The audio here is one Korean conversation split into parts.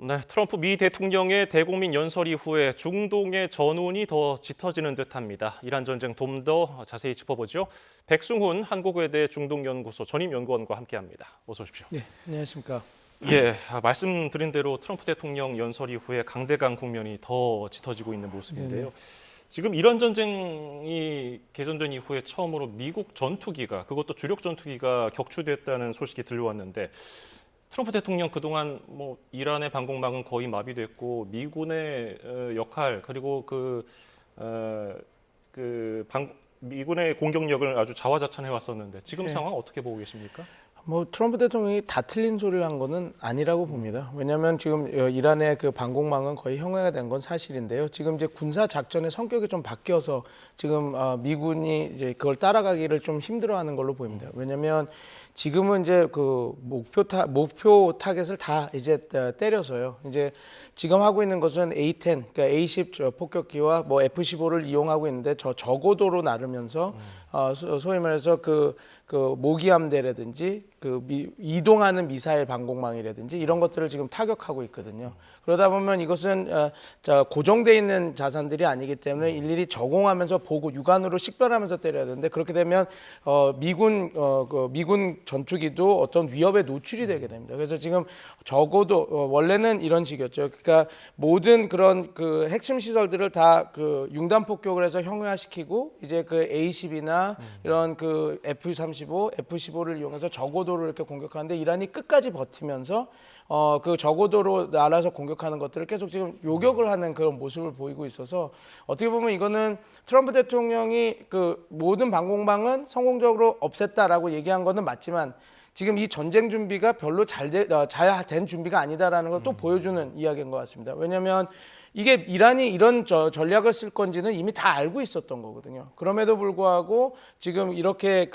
네, 트럼프 미 대통령의 대국민 연설 이후에 중동의 전운이 더 짙어지는 듯합니다. 이란 전쟁 좀 더 자세히 짚어보죠. 백승훈 한국외대 중동연구소 전임연구원과 함께합니다. 어서 오십시오. 네, 안녕하십니까. 예, 말씀드린 대로 트럼프 대통령 연설 이후에 강대강 국면이 더 짙어지고 있는 모습인데요. 지금 이란 전쟁이 개전된 이후에 처음으로 미국 전투기가, 그것도 주력 전투기가 격추됐다는 소식이 들려왔는데 트럼프 대통령 그동안 뭐 이란의 방공망은 거의 마비됐고 미군의 역할 그리고 미군의 공격력을 아주 자화자찬해 왔었는데 지금 상황 어떻게 보고 계십니까? 뭐 트럼프 대통령이 다 틀린 소리를 한 거는 아니라고 봅니다. 왜냐하면 지금 이란의 그 방공망은 거의 형해가 된 건 사실인데요. 지금 이제 군사 작전의 성격이 좀 바뀌어서 지금 미군이 이제 그걸 따라가기를 좀 힘들어하는 걸로 보입니다. 왜냐하면 지금은 이제 그 목표 타겟을 다 이제 때려서요. 이제 지금 하고 있는 것은 A-10, 그러니까 A-10 폭격기와 뭐 F-15를 이용하고 있는데 저고도로 나르면서 소위 말해서 그 모기함대라든지 이동하는 미사일 방공망이라든지 이런 것들을 지금 타격하고 있거든요. 그러다 보면 이것은 고정돼 있는 자산들이 아니기 때문에 일일이 저공하면서 보고 육안으로 식별하면서 때려야 되는데 그렇게 되면 미군 전투기도 어떤 위협에 노출이 되게 됩니다. 그래서 지금 적어도 원래는 이런 식이었죠. 그러니까 모든 그런 그 핵심 시설들을 다 그 융단 폭격을 해서 형해화시키고 이제 그 A-10이나 이런 그 F-35, F-15를 이용해서 저고도를 이렇게 공격하는데 이란이 끝까지 버티면서 그 저고도로 날아서 공격하는 것들을 계속 지금 요격을 하는 그런 모습을 보이고 있어서 어떻게 보면 이거는 트럼프 대통령이 그 모든 방공망은 성공적으로 없앴다라고 얘기한 거는 맞지만 지금 이 전쟁 준비가 별로 잘 된 준비가 아니다라는 걸 또 보여주는 이야기인 것 같습니다. 왜냐하면 이게 이란이 이런 전략을 쓸 건지는 이미 다 알고 있었던 거거든요. 그럼에도 불구하고 지금 이렇게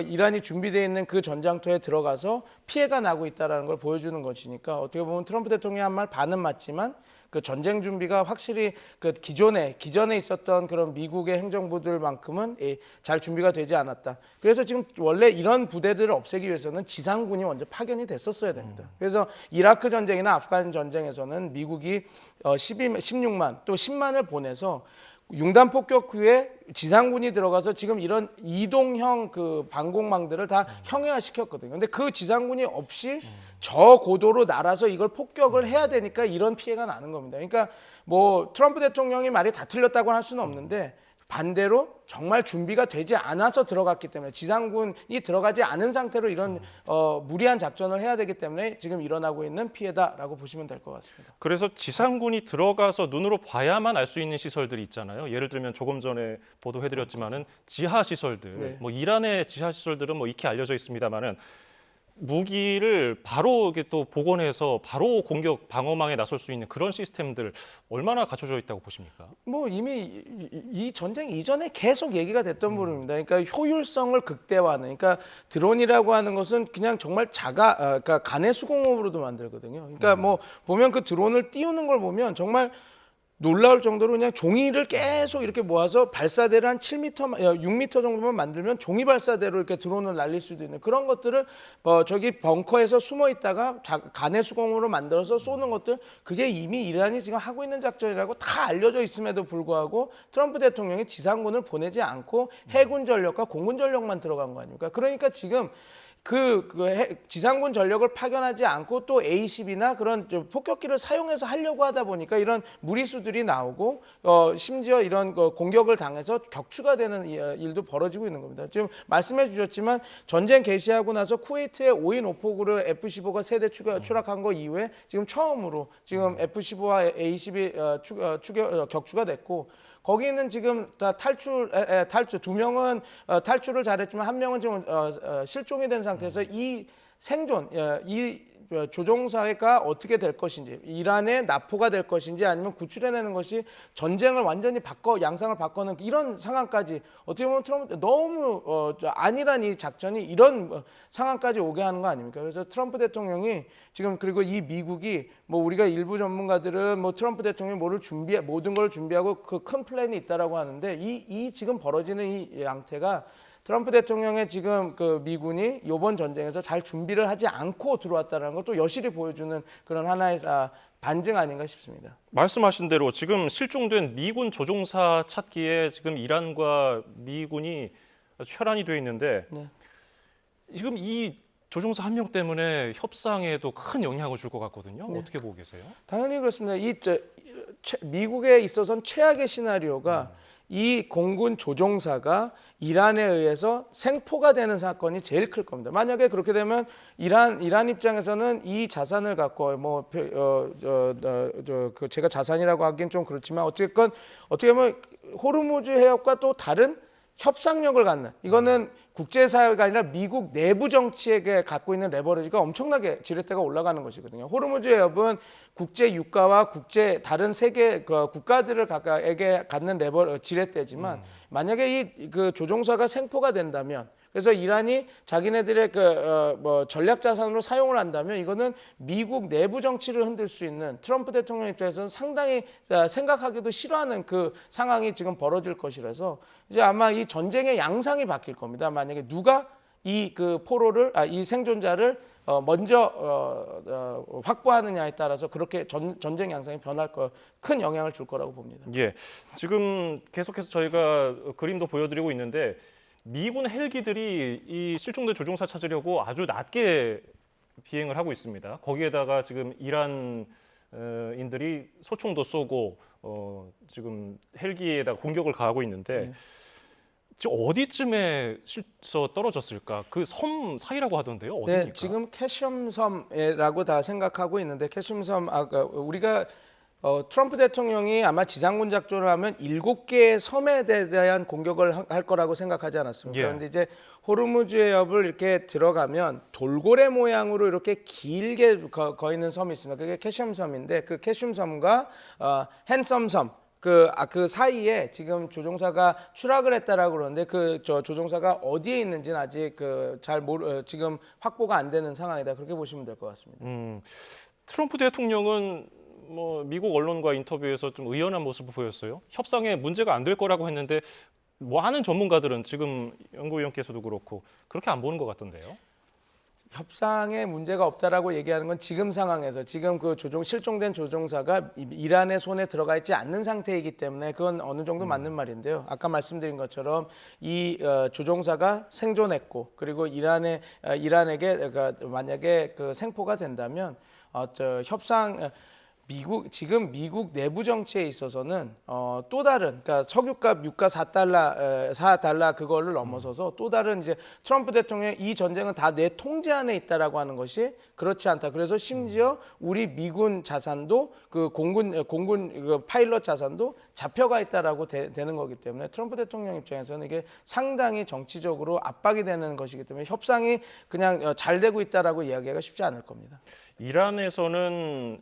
이란이 준비되어 있는 그 전장터에 들어가서 피해가 나고 있다는 걸 보여주는 것이니까 어떻게 보면 트럼프 대통령이 한 말 반은 맞지만 그 전쟁 준비가 확실히 그 기존에 있었던 그런 미국의 행정부들만큼은 잘 준비가 되지 않았다. 그래서 지금 원래 이런 부대들을 없애기 위해서는 지상군이 먼저 파견이 됐었어야 됩니다. 그래서 이라크 전쟁이나 아프간 전쟁에서는 미국이 16만 또 10만을 보내서 융단 폭격 후에 지상군이 들어가서 지금 이런 이동형 그 방공망들을 다 형해화 시켰거든요. 근데 그 지상군이 없이 저 고도로 날아서 이걸 폭격을 해야 되니까 이런 피해가 나는 겁니다. 그러니까 뭐 트럼프 대통령이 말이 다 틀렸다고 할 수는 없는데 반대로 정말 준비가 되지 않아서 들어갔기 때문에 지상군이 들어가지 않은 상태로 이런 무리한 작전을 해야 되기 때문에 지금 일어나고 있는 피해다라고 보시면 될 것 같습니다. 그래서 지상군이 들어가서 눈으로 봐야만 알 수 있는 시설들이 있잖아요. 예를 들면 조금 전에 보도해드렸지만은 지하 시설들, 네. 뭐 이란의 지하 시설들은 뭐 익히 알려져 있습니다만은 무기를 바로 이게 또 복원해서 바로 공격 방어망에 나설 수 있는 그런 시스템들 얼마나 갖춰져 있다고 보십니까? 뭐 이미 이 전쟁 이전에 계속 얘기가 됐던 부분입니다. 그러니까 효율성을 극대화하는. 그러니까 드론이라고 하는 것은 그냥 정말 그러니까 간의 수공업으로도 만들거든요. 그러니까 뭐 보면 그 드론을 띄우는 걸 보면 정말 놀라울 정도로 그냥 종이를 계속 이렇게 모아서 발사대를 한 7m, 6m 정도만 만들면 종이 발사대로 이렇게 드론을 날릴 수도 있는 그런 것들을 저기 벙커에서 숨어 있다가 간의 수공으로 만들어서 쏘는 것들 그게 이미 이란이 지금 하고 있는 작전이라고 다 알려져 있음에도 불구하고 트럼프 대통령이 지상군을 보내지 않고 해군 전력과 공군 전력만 들어간 거 아닙니까? 그러니까 지금 지상군 전력을 파견하지 않고 또 A-10이나 그런 폭격기를 사용해서 하려고 하다 보니까 이런 무리수들이 나오고 심지어 이런 공격을 당해서 격추가 되는 일도 벌어지고 있는 겁니다. 지금 말씀해 주셨지만 전쟁 개시하고 나서 쿠웨이트의 5인 5폭으로 F-15가 세대 추락한 거 이후에 지금 처음으로 지금 F-15와 A-10이 격추가 됐고 거기는 지금 다 탈출 두 명은 탈출을 잘했지만 한 명은 지금 실종이 된 상태에서 이 생존 이 조종사가 어떻게 될 것인지 이란의 납포가 될 것인지 아니면 구출해내는 것이 전쟁을 완전히 양상을 바꿔는 이런 상황까지 어떻게 보면 트럼프 너무 안일한 이 작전이 이런 상황까지 오게 하는 거 아닙니까? 그래서 트럼프 대통령이 지금 그리고 이 미국이 뭐 우리가 일부 전문가들은 뭐 트럼프 대통령이 모든 걸 준비하고 그 큰 플랜이 있다라고 하는데 이 지금 벌어지는 이 양태가 트럼프 대통령의 지금 그 미군이 이번 전쟁에서 잘 준비를 하지 않고 들어왔다는 것도 여실히 보여주는 그런 하나의 반증 아닌가 싶습니다. 말씀하신 대로 지금 실종된 미군 조종사 찾기에 지금 이란과 미군이 아주 혈안이 돼 있는데 네. 지금 이 조종사 한 명 때문에 협상에도 큰 영향을 줄 것 같거든요. 네. 어떻게 보고 계세요? 당연히 그렇습니다. 미국에 있어서는 최악의 시나리오가 이 공군 조종사가 이란에 의해서 생포가 되는 사건이 제일 클 겁니다. 만약에 그렇게 되면 이란 입장에서는 이 자산을 갖고 그 제가 자산이라고 하기엔 좀 그렇지만 어쨌건 어떻게 보면 호르무즈 해협과 또 다른 협상력을 갖는 이거는 국제사회가 아니라 미국 내부 정치에게 갖고 있는 레버리지가 엄청나게 지렛대가 올라가는 것이거든요. 호르무즈 해협은 국제 유가와 국제 다른 세계 국가들에게 갖는 지렛대지만 만약에 그 조종사가 생포가 된다면 그래서 이란이 자기네들의 전략 자산으로 사용을 한다면 이거는 미국 내부 정치를 흔들 수 있는 트럼프 대통령 입장에서는 상당히 생각하기도 싫어하는 그 상황이 지금 벌어질 것이라서 이제 아마 이 전쟁의 양상이 바뀔 겁니다. 만약에 누가 이 생존자를 먼저 확보하느냐에 따라서 그렇게 전쟁 양상이 큰 영향을 줄 거라고 봅니다. 예, 지금 계속해서 저희가 그림도 보여드리고 있는데 미군 헬기들이 이 실종된 조종사 찾으려고 아주 낮게 비행을 하고 있습니다. 거기에다가 지금 이란인들이 소총도 쏘고 지금 헬기에다가 공격을 가하고 있는데 지금 어디쯤에 떨어졌을까? 그 섬 사이라고 하던데요. 어디입니까? 네, 지금 캐슘 섬이라고 다 생각하고 있는데 캐슘 섬 우리가 트럼프 대통령이 아마 지상군 작전을 하면 7개의 섬에 대한 공격을 할 거라고 생각하지 않았습니까? 예. 그런데 이제 호르무즈 해협을 이렇게 들어가면 돌고래 모양으로 이렇게 길게 거 있는 섬이 있습니다. 그게 캐슘 섬인데 그 캐슘 섬과 핸섬 섬 그 사이에 지금 조종사가 추락을 했다라고 그러는데 그 조종사가 어디에 있는지는 아직 지금 확보가 안 되는 상황이다. 그렇게 보시면 될 것 같습니다. 트럼프 대통령은 미국 언론과 인터뷰에서 좀 의연한 모습을 보였어요. 협상에 문제가 안 될 거라고 했는데 많은 전문가들은 지금 연구위원께서도 그렇고 그렇게 안 보는 것 같던데요. 협상에 문제가 없다라고 얘기하는 건 지금 상황에서 지금 그 실종된 조종사가 이란의 손에 들어가 있지 않는 상태이기 때문에 그건 어느 정도 맞는 말인데요. 아까 말씀드린 것처럼 이 조종사가 생존했고 그리고 이란에게 만약에 그 생포가 된다면 지금 미국 내부 정치에 있어서는 또 다른 그러니까 석유값 유가 4달러 그거를 넘어서서 또 다른 이제 트럼프 대통령이 이 전쟁은 다 내 통제 안에 있다라고 하는 것이 그렇지 않다. 그래서 심지어 우리 미군 자산도 그 공군 그 파일럿 자산도 잡혀가 있다라고 되는 거기 때문에 트럼프 대통령 입장에서는 이게 상당히 정치적으로 압박이 되는 것이기 때문에 협상이 그냥 잘 되고 있다라고 이야기하기가 쉽지 않을 겁니다. 이란에서는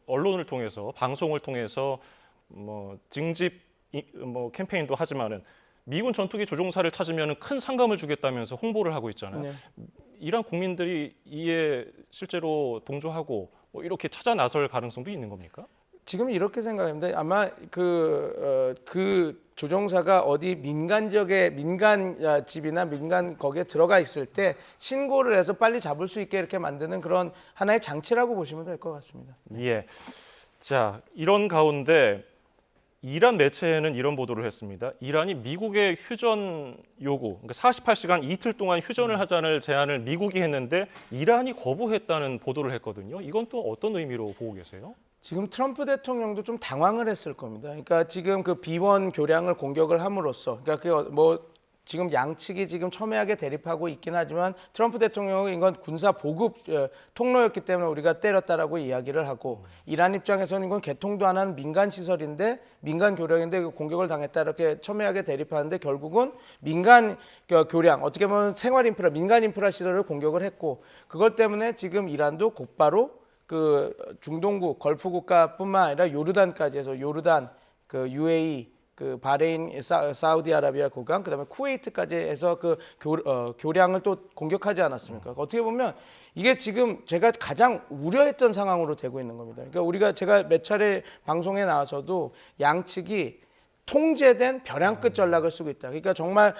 언론을 통해서 방송을 통해서 징집 캠페인도 하지만은 미군 전투기 조종사를 찾으면 큰 상금을 주겠다면서 홍보를 하고 있잖아요. 네. 이란 국민들이 이에 실제로 동조하고 이렇게 찾아 나설 가능성도 있는 겁니까? 지금 이렇게 생각합니다. 아마 그 조종사가 어디 민간 집이나 민간 거기에 들어가 있을 때 신고를 해서 빨리 잡을 수 있게 이렇게 만드는 그런 하나의 장치라고 보시면 될 것 같습니다. 예. 자, 이런 가운데 이란 매체에는 이런 보도를 했습니다. 이란이 미국의 휴전 요구, 그러니까 48시간 이틀 동안 휴전을 하자는 제안을 미국이 했는데 이란이 거부했다는 보도를 했거든요. 이건 또 어떤 의미로 보고 계세요? 지금 트럼프 대통령도 좀 당황을 했을 겁니다. 그러니까 지금 그 B1 교량을 공격을 함으로써, 그러니까 지금 양측이 지금 첨예하게 대립하고 있긴 하지만 트럼프 대통령은 이건 군사 보급 통로였기 때문에 우리가 때렸다라고 이야기를 하고 이란 입장에서는 이건 개통도 안 하는 민간 시설인데 민간 교량인데 공격을 당했다 이렇게 첨예하게 대립하는데 결국은 민간 교량 어떻게 보면 생활 인프라 민간 인프라 시설을 공격을 했고 그것 때문에 지금 이란도 곧바로 그 중동국 걸프 국가뿐만 아니라 요르단까지 해서 요르단 그 UAE 그 바레인, 사우디아라비아 국강, 그다음에 쿠웨이트까지 해서 그 교량을 또 공격하지 않았습니까? 어떻게 보면 이게 지금 제가 가장 우려했던 상황으로 되고 있는 겁니다. 그러니까 제가 몇 차례 방송에 나와서도 양측이 통제된 벼랑 끝 전략을 쓰고 있다. 그러니까 정말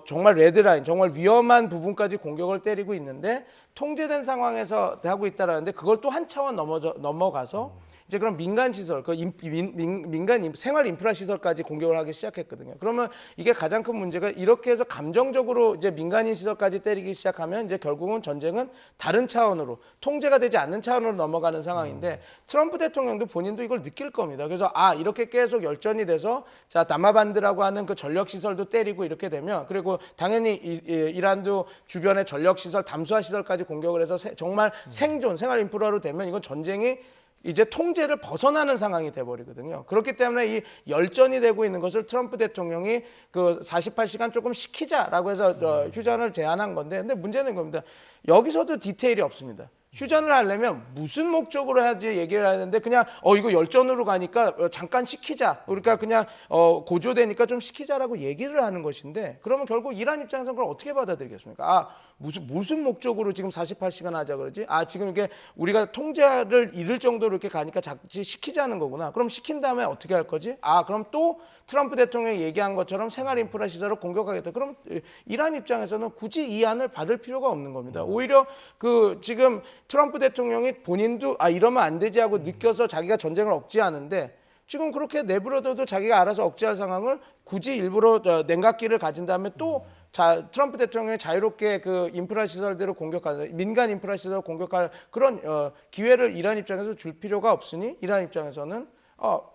정말 레드라인, 정말 위험한 부분까지 공격을 때리고 있는데 통제된 상황에서 하고 있다라는데 그걸 또 한 차원 넘어가서 이제 그럼 민간 시설, 민간 생활 인프라 시설까지 공격을 하기 시작했거든요. 그러면 이게 가장 큰 문제가 이렇게 해서 감정적으로 이제 민간인 시설까지 때리기 시작하면 이제 결국은 전쟁은 다른 차원으로 통제가 되지 않는 차원으로 넘어가는 상황인데 트럼프 대통령도 본인도 이걸 느낄 겁니다. 그래서 이렇게 계속 열전이 돼서 자 다마반드라고 하는 그 전력 시설도 때리고 이렇게 되면 그리고 당연히 이란도 주변의 전력 시설, 담수화 시설까지 공격을 해서 정말 생존, 생활 인프라로 되면 이건 전쟁이 이제 통제를 벗어나는 상황이 돼버리거든요. 그렇기 때문에 이 열전이 되고 있는 것을 트럼프 대통령이 그 48시간 조금 식히자라고 해서 휴전을 제안한 건데, 근데 문제는 이겁니다. 여기서도 디테일이 없습니다. 휴전을 하려면 무슨 목적으로 해야지 얘기를 해야 되는데 그냥 이거 열전으로 가니까 잠깐 식히자. 그러니까 그냥 고조되니까 좀 식히자라고 얘기를 하는 것인데 그러면 결국 이란 입장에서는 그걸 어떻게 받아들이겠습니까? 무슨 목적으로 지금 48시간 하자 그러지? 지금 이게 우리가 통제를 잃을 정도로 이렇게 가니까 자칫 시키자는 거구나. 그럼 시킨 다음에 어떻게 할 거지? 그럼 또 트럼프 대통령이 얘기한 것처럼 생활 인프라 시설을 공격하겠다. 그럼 이란 입장에서는 굳이 이 안을 받을 필요가 없는 겁니다. 오히려 그 지금 트럼프 대통령이 본인도 이러면 안 되지 하고 느껴서 자기가 전쟁을 억제하는데 지금 그렇게 내버려둬도 자기가 알아서 억제할 상황을 굳이 일부러 냉각기를 가진 다음에 또 트럼프 대통령이 자유롭게 그 인프라 시설들을 공격하는 민간 인프라 시설을 공격할 그런 기회를 이란 입장에서 줄 필요가 없으니 이란 입장에서는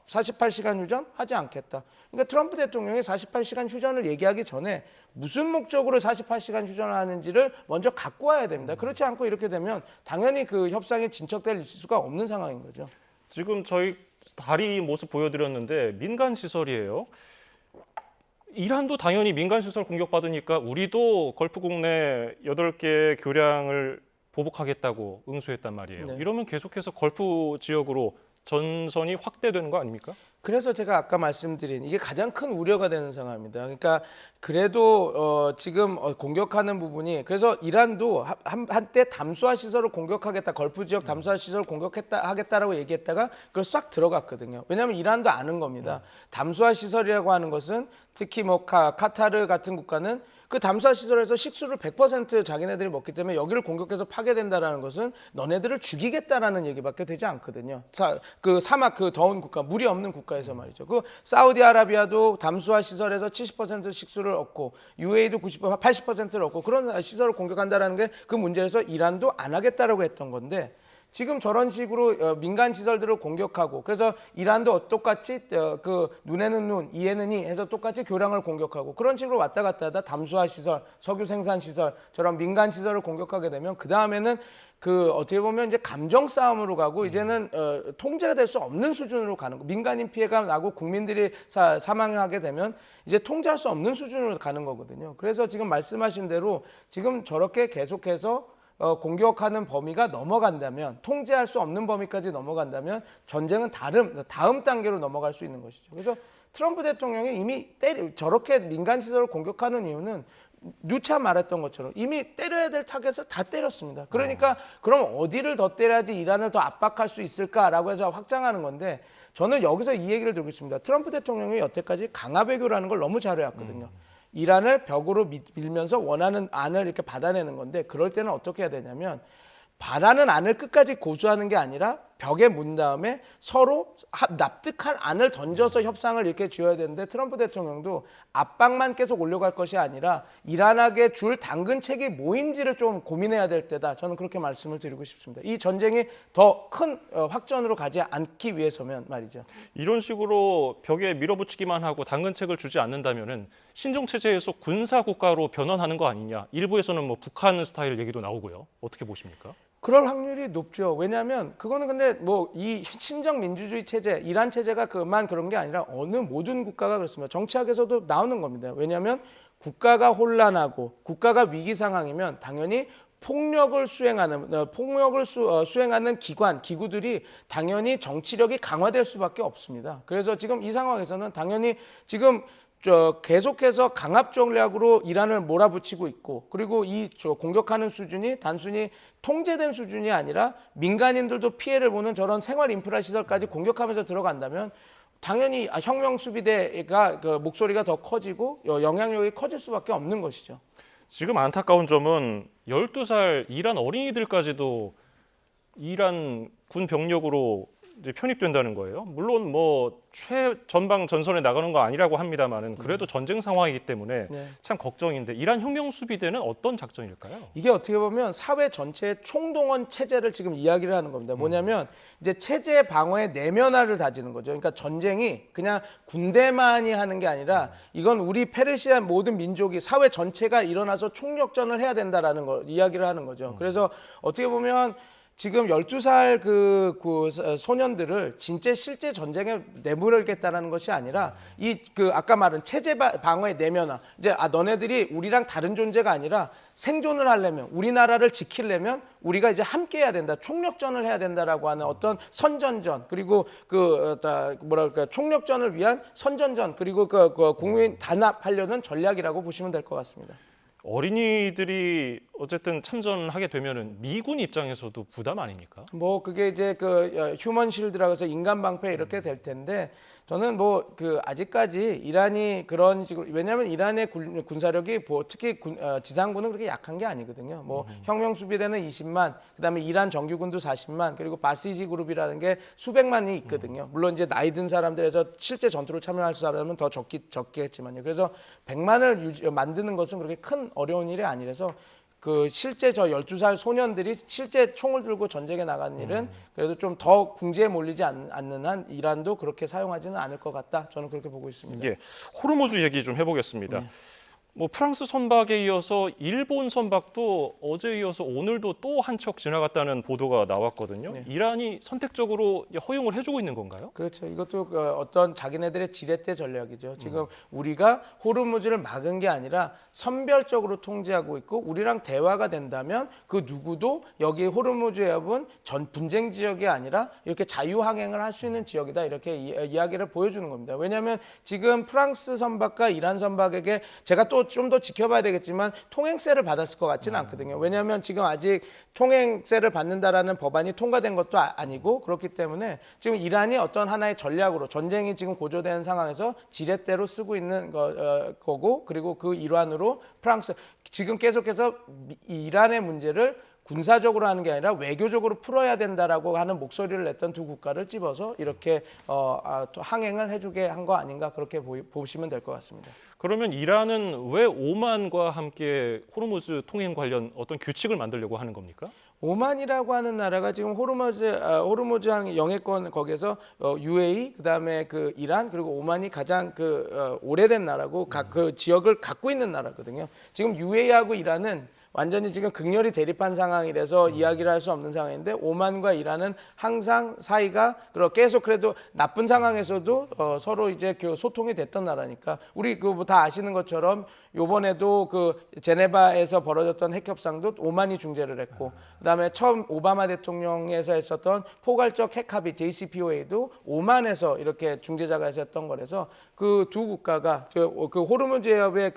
48시간 휴전 하지 않겠다. 그러니까 트럼프 대통령이 48시간 휴전을 얘기하기 전에 무슨 목적으로 48시간 휴전을 하는지를 먼저 갖고 와야 됩니다. 그렇지 않고 이렇게 되면 당연히 그 협상이 진척될 수가 없는 상황인 거죠. 지금 저희 다리 모습 보여드렸는데 민간 시설이에요. 이란도 당연히 민간 시설 공격받으니까 우리도 걸프국 내 8개 교량을 보복하겠다고 응수했단 말이에요. 네. 이러면 계속해서 걸프 지역으로 전선이 확대되는 거 아닙니까? 그래서 제가 아까 말씀드린 이게 가장 큰 우려가 되는 상황입니다. 그러니까 그래도 지금 공격하는 부분이 그래서 이란도 한때 담수화 시설을 공격하겠다, 걸프 지역 담수화 시설을 하겠다라고 얘기했다가 그걸 싹 들어갔거든요. 왜냐하면 이란도 아는 겁니다. 담수화 시설이라고 하는 것은 특히 뭐 카타르 같은 국가는 그 담수화 시설에서 식수를 100% 자기네들이 먹기 때문에 여기를 공격해서 파괴된다라는 것은 너네들을 죽이겠다라는 얘기밖에 되지 않거든요. 그 사막 그 더운 국가, 물이 없는 국가에서 말이죠. 그 사우디아라비아도 담수화 시설에서 70% 식수를 얻고 UAE도 80%를 얻고 그런 시설을 공격한다라는 게 그 문제에서 이란도 안 하겠다라고 했던 건데 지금 저런 식으로 민간 시설들을 공격하고 그래서 이란도 똑같이 그 눈에는 눈, 이에는 이 해서 똑같이 교량을 공격하고 그런 식으로 왔다 갔다 하다 담수화 시설, 석유 생산 시설 저런 민간 시설을 공격하게 되면 그 다음에는 그 어떻게 보면 이제 감정 싸움으로 가고 이제는 통제가 될 수 없는 수준으로 가는 거. 민간인 피해가 나고 국민들이 사망하게 되면 이제 통제할 수 없는 수준으로 가는 거거든요. 그래서 지금 말씀하신 대로 지금 저렇게 계속해서 공격하는 범위가 넘어간다면 통제할 수 없는 범위까지 넘어간다면 전쟁은 다음 단계로 넘어갈 수 있는 것이죠. 그래서 트럼프 대통령이 이미 저렇게 민간 시설을 공격하는 이유는 누차 말했던 것처럼 이미 때려야 될 타겟을 다 때렸습니다. 그러니까 그럼 어디를 더 때려야지 이란을 더 압박할 수 있을까라고 해서 확장하는 건데 저는 여기서 이 얘기를 들고 있습니다. 트럼프 대통령이 여태까지 강압 외교라는 걸 너무 잘해왔거든요. 이란을 벽으로 밀면서 원하는 안을 이렇게 받아내는 건데 그럴 때는 어떻게 해야 되냐면 바라는 안을 끝까지 고수하는 게 아니라 벽에 문 다음에 서로 납득할 안을 던져서 협상을 이렇게 지어야 되는데 트럼프 대통령도 압박만 계속 올려갈 것이 아니라 이란에게 줄 당근책이 뭐인지를 좀 고민해야 될 때다. 저는 그렇게 말씀을 드리고 싶습니다. 이 전쟁이 더 큰 확전으로 가지 않기 위해서면 말이죠. 이런 식으로 벽에 밀어붙이기만 하고 당근책을 주지 않는다면은 신종체제에서 군사국가로 변환하는 거 아니냐. 일부에서는 뭐 북한 스타일 얘기도 나오고요. 어떻게 보십니까? 그럴 확률이 높죠. 왜냐하면 그거는 근데 뭐 이 신정 민주주의 체제, 이란 체제가 그런 게 아니라 어느 모든 국가가 그렇습니다. 정치학에서도 나오는 겁니다. 왜냐하면 국가가 혼란하고 국가가 위기 상황이면 당연히 폭력을 수행하는 기구들이 당연히 정치력이 강화될 수밖에 없습니다. 그래서 지금 이 상황에서는 당연히 지금 계속해서 강압 전략으로 이란을 몰아붙이고 있고 그리고 이 공격하는 수준이 단순히 통제된 수준이 아니라 민간인들도 피해를 보는 저런 생활 인프라 시설까지 공격하면서 들어간다면 당연히 혁명 수비대가 그 목소리가 더 커지고 영향력이 커질 수밖에 없는 것이죠. 지금 안타까운 점은 12살 이란 어린이들까지도 이란 군 병력으로 이제 편입된다는 거예요. 물론 뭐 최전방 전선에 나가는 거 아니라고 합니다만은 그래도 전쟁 상황이기 때문에 네. 참 걱정인데 이란 혁명 수비대는 어떤 작전일까요? 이게 어떻게 보면 사회 전체의 총동원 체제를 지금 이야기를 하는 겁니다. 뭐냐면 이제 체제 방어의 내면화를 다지는 거죠. 그러니까 전쟁이 그냥 군대만이 하는 게 아니라 이건 우리 페르시아 모든 민족이 사회 전체가 일어나서 총력전을 해야 된다라는 걸 이야기를 하는 거죠. 그래서 어떻게 보면 지금 12살 그 소년들을 진짜 실제 전쟁에 내몰겠다라는 것이 아니라 아까 말한 체제 방어의 내면화. 이제 너네들이 우리랑 다른 존재가 아니라 생존을 하려면 우리나라를 지키려면 우리가 이제 함께 해야 된다. 총력전을 해야 된다라고 하는 어떤 선전전 그리고 총력전을 위한 선전전 그리고 국민 단합하려는 전략이라고 보시면 될 것 같습니다. 어린이들이 어쨌든 참전하게 되면은 미군 입장에서도 부담 아닙니까? 뭐 그게 이제 휴먼 실드라고 해서 인간 방패 이렇게 될 텐데 저는 아직까지 이란이 그런 식으로 왜냐하면 이란의 군사력이 특히 지상군은 그렇게 약한 게 아니거든요. 뭐 혁명 수비대는 20만, 그다음에 이란 정규군도 40만, 그리고 바시지 그룹이라는 게 수백만이 있거든요. 물론 이제 나이 든 사람들에서 실제 전투를 참여할 사람은 더 적겠지만요. 그래서 100만을 만드는 것은 그렇게 큰 어려운 일이 아니라서 실제 저 12살 소년들이 실제 총을 들고 전쟁에 나가는 일은 그래도 좀 더 궁지에 몰리지 않는 한 이란도 그렇게 사용하지는 않을 것 같다. 저는 그렇게 보고 있습니다. 예, 호르무즈 얘기 좀 해보겠습니다. 뭐 프랑스 선박에 이어서 일본 선박도 어제 이어서 오늘도 또 한 척 지나갔다는 보도가 나왔거든요. 네. 이란이 선택적으로 허용을 해주고 있는 건가요? 그렇죠. 이것도 어떤 자기네들의 지렛대 전략이죠. 지금 우리가 호르무즈를 막은 게 아니라 선별적으로 통제하고 있고 우리랑 대화가 된다면 그 누구도 여기 호르무즈 해협은 분쟁 지역이 아니라 이렇게 자유항행을 할 수 있는 지역이다. 이렇게 이야기를 보여주는 겁니다. 왜냐하면 지금 프랑스 선박과 이란 선박에게 제가 또 좀 더 지켜봐야 되겠지만 통행세를 받았을 것 같지는 않거든요. 왜냐하면 지금 아직 통행세를 받는다라는 법안이 통과된 것도 아니고 그렇기 때문에 지금 이란이 어떤 하나의 전략으로 전쟁이 지금 고조되는 상황에서 지렛대로 쓰고 있는 거고 그리고 그 일환으로 프랑스 지금 계속해서 이란의 문제를 군사적으로 하는 게 아니라 외교적으로 풀어야 된다라고 하는 목소리를 냈던 두 국가를 집어서 이렇게 항행을 해주게 한 거 아닌가 그렇게 보시면 될 것 같습니다. 그러면 이란은 왜 오만과 함께 호르무즈 통행 관련 어떤 규칙을 만들려고 하는 겁니까? 오만이라고 하는 나라가 지금 호르무즈 영해권 거기에서 UAE 그다음에 이란 그리고 오만이 가장 오래된 나라고 그 지역을 갖고 있는 나라거든요. 지금 UAE하고 이란은 완전히 지금 극렬히 대립한 상황이라서 이야기를 할 수 없는 상황인데 오만과 이란은 항상 사이가 계속 그래도 나쁜 상황에서도 서로 이제 소통이 됐던 나라니까 우리 다 아시는 것처럼 요번에도 제네바에서 벌어졌던 핵 협상도 오만이 중재를 했고 그다음에 처음 오바마 대통령에서 했었던 포괄적 핵 합의 JCPOA도 오만에서 이렇게 중재자가 해서 했던 거라서 그 두 국가가 호르무즈 해협의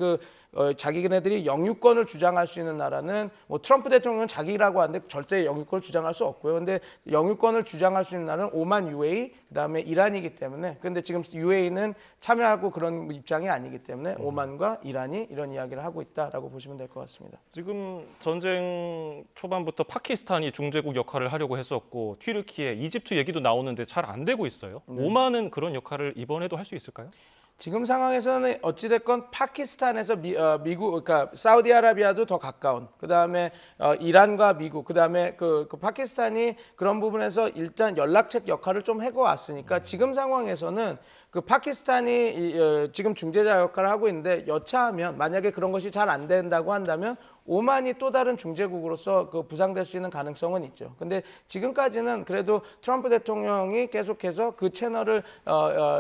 자기네들이 영유권을 주장할 수 있는 나라는 뭐 트럼프 대통령은 자기라고 하는데 절대 영유권을 주장할 수 없고요. 근데 영유권을 주장할 수 있는 나라는 오만, UAE, 그다음에 이란이기 때문에 근데 지금 UAE는 참여하고 그런 입장이 아니기 때문에 오만과 이란이 이런 이야기를 하고 있다라고 보시면 될 것 같습니다. 지금 전쟁 초반부터 파키스탄이 중재국 역할을 하려고 했었고 튀르키예, 이집트 얘기도 나오는데 잘 안 되고 있어요. 오만은 그런 역할을 이번에도 할 수 있을까요? 지금 상황에서는 어찌됐건 파키스탄에서 미국, 그러니까 사우디아라비아도 더 가까운, 그 다음에 이란과 미국, 그 다음에 파키스탄이 그런 부분에서 일단 연락책 역할을 좀 해왔으니까 지금 상황에서는 파키스탄이 지금 중재자 역할을 하고 있는데 여차하면 만약에 그런 것이 잘 안 된다고 한다면 오만이 또 다른 중재국으로서 부상될 수 있는 가능성은 있죠. 근데 지금까지는 그래도 트럼프 대통령이 계속해서 그 채널을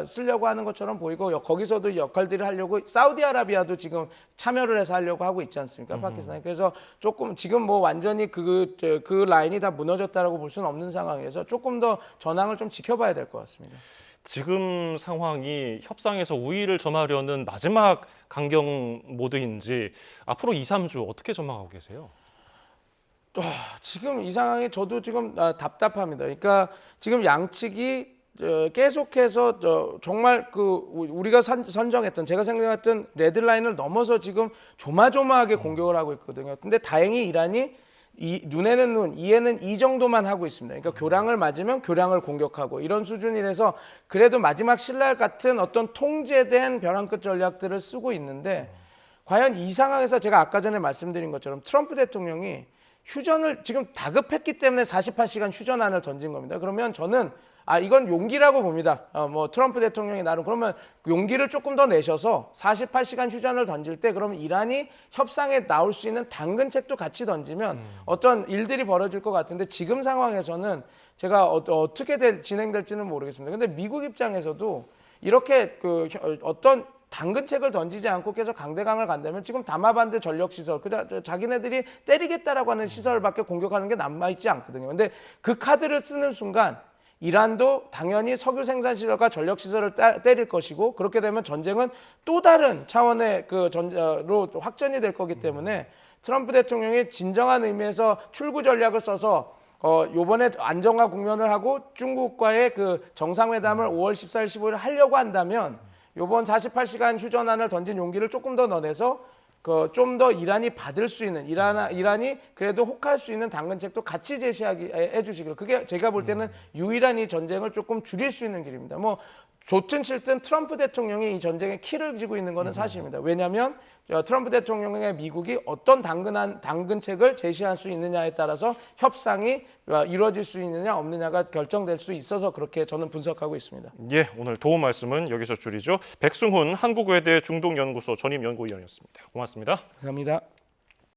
쓰려고 하는 것처럼 보이고 거기서도 역할들을 하려고 사우디아라비아도 지금 참여를 해서 하려고 하고 있지 않습니까? 파키스탄이. 그래서 조금 지금 뭐 완전히 그 라인이 다 무너졌다라고 볼 수는 없는 상황이라서 조금 더 전황을 좀 지켜봐야 될 것 같습니다. 지금 상황이 협상에서 우위를 점하려는 마지막 강경 모드인지 앞으로 2, 3주 어떻게 전망하고 계세요? 지금 이 상황에 저도 지금 답답합니다. 그러니까 지금 양측이 계속해서 정말 우리가 선정했던 제가 생각했던 레드라인을 넘어서 지금 조마조마하게 공격을 하고 있거든요. 근데 다행히 이란이 눈에는 눈, 이에는 이 정도만 하고 있습니다. 그러니까 교량을 맞으면 교량을 공격하고 이런 수준이라서 그래도 마지막 신랄 같은 어떤 통제된 벼랑 끝 전략들을 쓰고 있는데 과연 이 상황에서 제가 아까 전에 말씀드린 것처럼 트럼프 대통령이 휴전을 지금 다급했기 때문에 48시간 휴전안을 던진 겁니다. 그러면 저는 이건 용기라고 봅니다. 뭐 트럼프 대통령이 나름 그러면 용기를 조금 더 내셔서 48시간 휴전을 던질 때 그러면 이란이 협상에 나올 수 있는 당근책도 같이 던지면 어떤 일들이 벌어질 것 같은데 지금 상황에서는 제가 어떻게 진행될지는 모르겠습니다. 근데 미국 입장에서도 이렇게 어떤 당근책을 던지지 않고 계속 강대강을 간다면 지금 다마반드 전력시설, 자기네들이 때리겠다라고 하는 시설밖에 공격하는 게 남아있지 않거든요. 근데 그 카드를 쓰는 순간 이란도 당연히 석유 생산 시설과 전력 시설을 때릴 것이고 그렇게 되면 전쟁은 또 다른 차원의 전로 확전이 될 거기 때문에 트럼프 대통령이 진정한 의미에서 출구 전략을 써서 요번에 안정화 국면을 하고 중국과의 정상회담을 5월 14일, 15일 하려고 한다면 요번 48시간 휴전안을 던진 용기를 조금 더 넣어내서 좀 더 이란이 받을 수 있는 이란이 그래도 혹할 수 있는 당근책도 같이 제시해 주시길 그게 제가 볼 때는 유일한 이 전쟁을 조금 줄일 수 있는 길입니다. 뭐 좋든 싫든 트럼프 대통령이 이 전쟁의 키를 쥐고 있는 것은 사실입니다. 왜냐하면 트럼프 대통령의 미국이 어떤 당근책을 제시할 수 있느냐에 따라서 협상이 이루어질 수 있느냐 없느냐가 결정될 수 있어서 그렇게 저는 분석하고 있습니다. 예, 오늘 도움 말씀은 여기서 줄이죠. 백승훈 한국외대 중동연구소 전임연구위원이었습니다. 고맙습니다. 감사합니다.